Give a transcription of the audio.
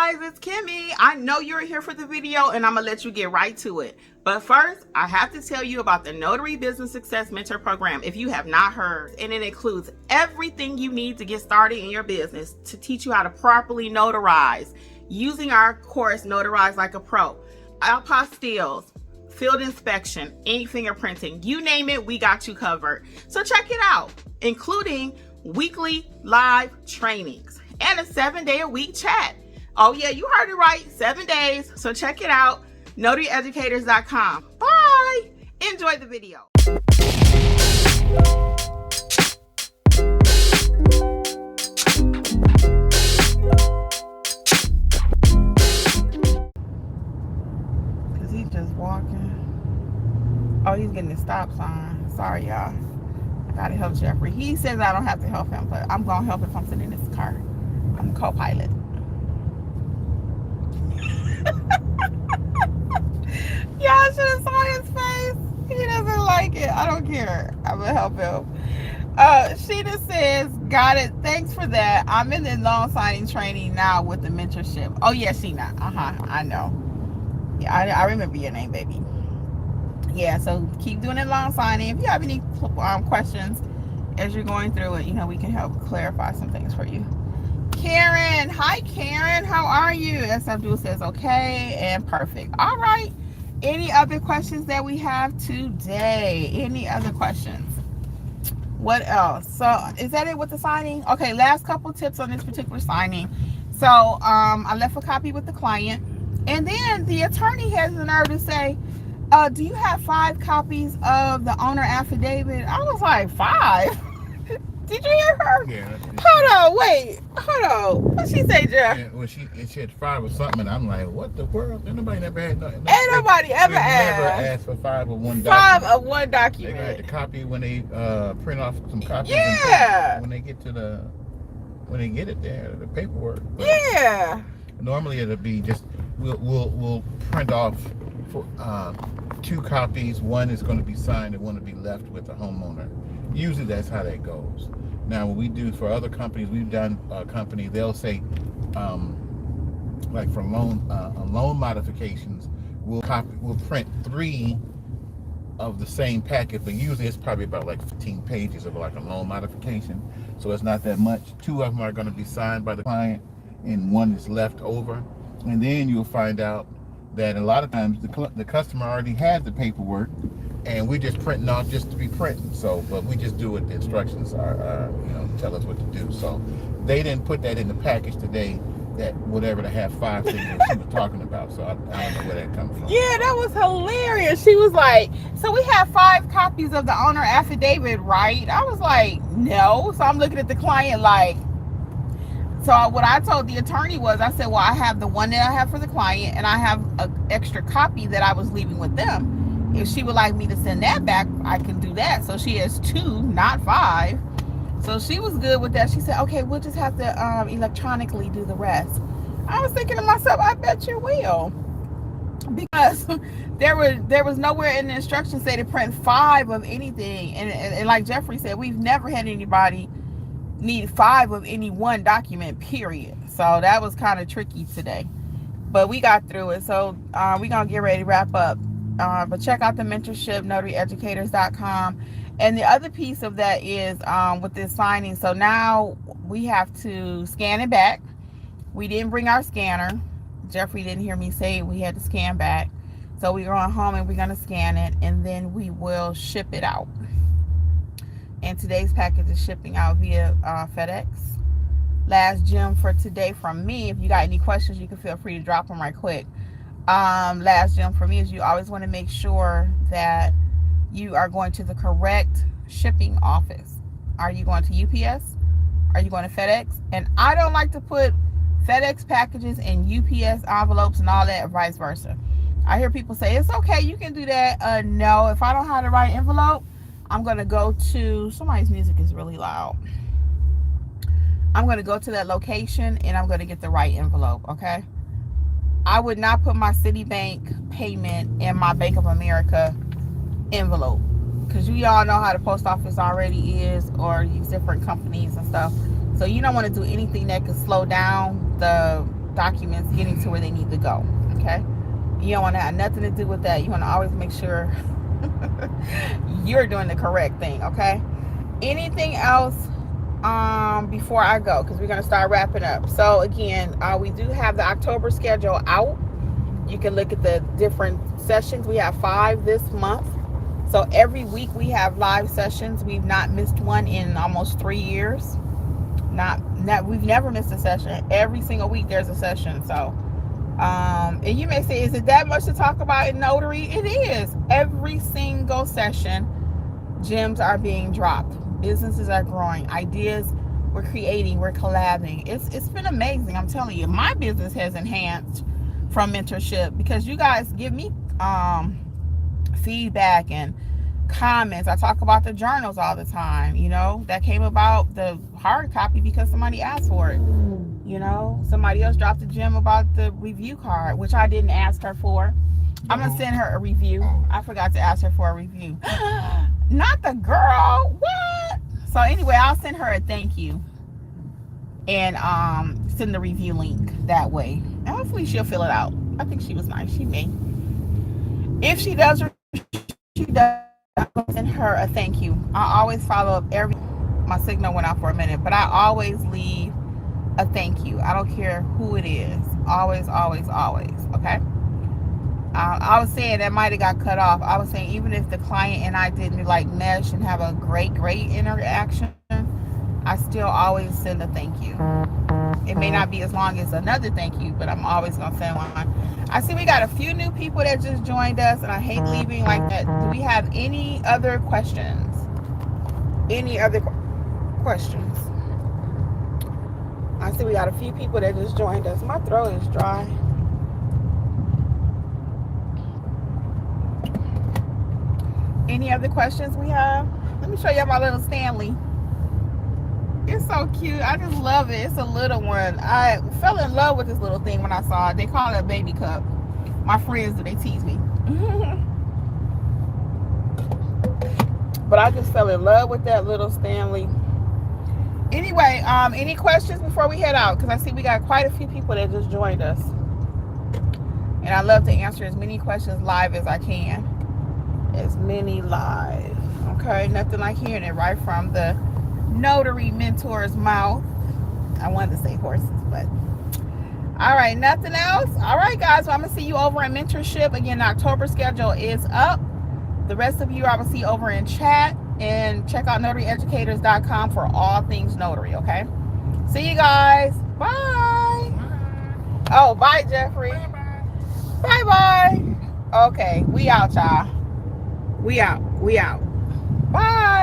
guys, it's Kimmi. I know you're here for the video and I'm gonna let you get right to it. But first, I have to tell you about the Notary Business Success Mentor Program if you have not heard. And it includes everything you need to get started in your business to teach you how to properly notarize using our course, Notarize Like a Pro. Apostilles, field inspection, ink fingerprinting, you name it, we got you covered. So check it out, including weekly live trainings and a 7-day-a-week chat. Oh yeah, you heard it right, 7 days. So check it out, notaryeducators.com. Bye. Enjoy the video. Cause he's just walking. Oh, he's getting the stop sign. Sorry, y'all. I gotta help Jeffrey. He says I don't have to help him, but I'm gonna help if I'm sitting in this car. I'm the co-pilot. Y'all should have saw his face. He doesn't like it. I don't care. I'm gonna help him. Sheena says, got it. Thanks for that. I'm in the loan signing training now with the mentorship. Oh yeah, Sheena. I know. Yeah, I remember your name, baby. Yeah, so keep doing it loan signing. If you have any questions as you're going through it, we can help clarify some things for you. Karen, hi Karen, how are you? S. Abdul says okay and perfect. All right. Any other questions that we have today? Any other questions? What else? So is that it with the signing? Okay, last couple tips on this particular signing. So I left a copy with the client, and then the attorney has the nerve to say, do you have 5 copies of the owner affidavit? I was like, 5? Did you hear her? Yeah. Hold on, wait. Hold on. What she say, Jeff? Yeah, well, she had 5 or something, and I'm like, what the world? Nobody never had nothing. Ain't nobody ever asked. Never asked for 5 of one 5 document. of one document. They got the copy when they print off some copies. Yeah. When they get to when they get it there, the paperwork. But yeah. Normally it'll be just we'll print off for 2 copies. One is going to be signed, and one will be left with the homeowner. Usually that's how that goes. Now, what we do for other companies, we've done a company, they'll say, like for loan modifications, we'll print 3 of the same packet, but usually it's probably about like 15 pages of like a loan modification. So it's not that much. 2 of them are going to be signed by the client, and 1 is left over. And then you'll find out that a lot of times the customer already has the paperwork, and we're just printing off just to be printing. So, but we just do what the instructions are, tell us what to do. So they didn't put that in the package today, that whatever to have 5 things that she was talking about. So I don't know where that comes from. Yeah, that was hilarious. She was like, so we have 5 copies of the owner affidavit, right? I was like, no. So I'm looking at the client like, so what I told the attorney was, I said, well, I have the one that I have for the client, and I have an extra copy that I was leaving with them. If she would like me to send that back, I can do that. So she has 2, not 5. So she was good with that. She said, okay, we'll just have to electronically do the rest. I was thinking to myself, I bet you will. Because there was nowhere in the instructions say to print 5 of anything. And like Jeffrey said, we've never had anybody need 5 of any one document, period. So that was kind of tricky today. But we got through it. So we're going to get ready to wrap up. But check out the mentorship, notaryeducators.com. And the other piece of that is with this signing. So now we have to scan it back. We didn't bring our scanner. Jeffrey didn't hear me say we had to scan back. So we're going home and we're going to scan it, and then we will ship it out. And today's package is shipping out via FedEx. Last gem for today from me. If you got any questions, you can feel free to drop them right quick. Last gem for me is you always want to make sure that you are going to the correct shipping office. Are you going to UPS? Are you going to FedEx? And I don't like to put FedEx packages in UPS envelopes and all that, or vice versa. I hear people say, it's okay, you can do that. No, if I don't have the right envelope, I'm going to go to, somebody's music is really loud. I'm going to go to that location and I'm going to get the right envelope, okay? I would not put my Citibank payment in my Bank of America envelope, because you all know how the post office already is, or use different companies and stuff. So you don't want to do anything that could slow down the documents getting to where they need to go. Okay, you don't want to have nothing to do with that. You want to always make sure you're doing the correct thing. Okay, anything else before I go, because we're going to start wrapping up. So again, we do have the October schedule out. You can look at the different sessions. We have 5 this month. So every week we have live sessions. We've not missed one in almost 3 years. We've never missed a session. Every single week there's a session. So and you may say, is it that much to talk about in notary? It is. Every single session, gems are being dropped. Businesses are growing. Ideas we're creating. We're collabing. It's been amazing. I'm telling you, my business has enhanced from mentorship because you guys give me feedback and comments. I talk about the journals all the time. You know, that came about, the hard copy, because somebody asked for it. You know, somebody else dropped a gem about the review card, which I didn't ask her for. I'm gonna send her a review. I forgot to ask her for a review. Not the girl. What? So anyway, I'll send her a thank you and send the review link that way. And hopefully she'll fill it out. I think she was nice. She may. If she does, I'll send her a thank you. I always follow up my signal went out for a minute, but I always leave a thank you. I don't care who it is. Always, always, always. Okay. I was saying that might have got cut off. I was saying even if the client and I didn't like mesh and have a great interaction, I still always send a thank you. It may not be as long as another thank you, but I'm always gonna send one. I see we got a few new people that just joined us, and I hate leaving like that. Do we have any other questions? Any other questions? I see we got a few people that just joined us. My throat is dry. Any other questions we have? Let me show you my little Stanley. It's so cute. I just love it. It's a little one. I fell in love with this little thing when I saw it. They call it a baby cup. My friends do. They tease me. But I just fell in love with that little Stanley. Anyway, any questions before we head out? Because I see we got quite a few people that just joined us. And I love to answer as many questions live as I can. As many live. Okay, nothing like hearing it right from the notary mentor's mouth. I wanted to say horses, but all right, nothing else. All right, guys, well, I'm gonna see you over in mentorship. Again, the October schedule is up. The rest of you I will see over in chat, and check out notaryeducators.com for all things notary. Okay, see you guys. Bye. Oh, bye, Jeffrey. Bye bye. Okay, we out, y'all. We out. Bye.